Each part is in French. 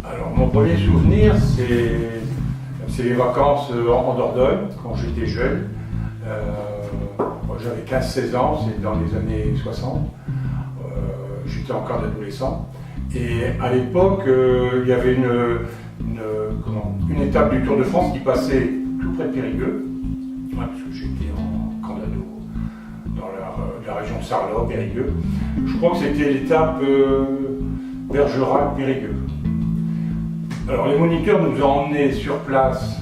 Alors, mon premier souvenir, c'est les vacances en Dordogne, quand j'étais jeune. Moi, j'avais 15-16 ans, c'est dans les années 60. J'étais encore adolescent. Et à l'époque, il y avait une étape du Tour de France qui passait tout près de Périgueux, parce que j'étais en Candado, dans la région de Sarlat, Périgueux. Je crois que c'était l'étape Bergerac-Périgueux. Alors les moniteurs nous ont emmenés sur place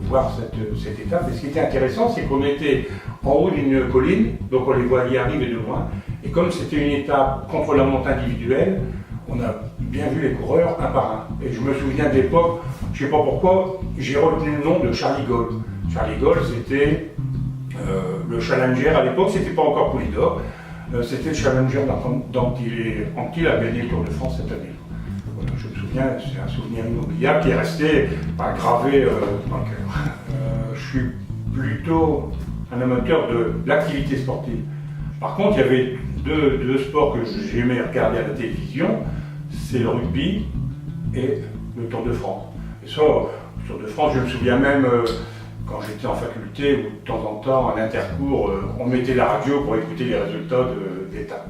voir cette étape. Et ce qui était intéressant, c'est qu'on était en haut d'une colline, donc on les voyait arriver de loin. Et comme c'était une étape contre la monte individuelle, on a bien vu les coureurs un par un. Et je me souviens de l'époque, je ne sais pas pourquoi, j'ai retenu le nom de Charlie Gaulle. Charlie Gaulle, c'était le challenger à l'époque, c'était pas encore Poulidor, c'était le challenger d'Anquetil a gagné le Tour de France cette année. Voilà, je me souviens, c'est un souvenir inoubliable qui est resté gravé dans le cœur. Je suis plutôt un amateur de l'activité sportive. Par contre, il y avait deux sports que j'aimais regarder à la télévision, c'est le rugby et le Tour de France. Et ça, le Tour de France, je me souviens même quand j'étais en faculté, où de temps en temps, à l'intercours, on mettait la radio pour écouter les résultats d'étape.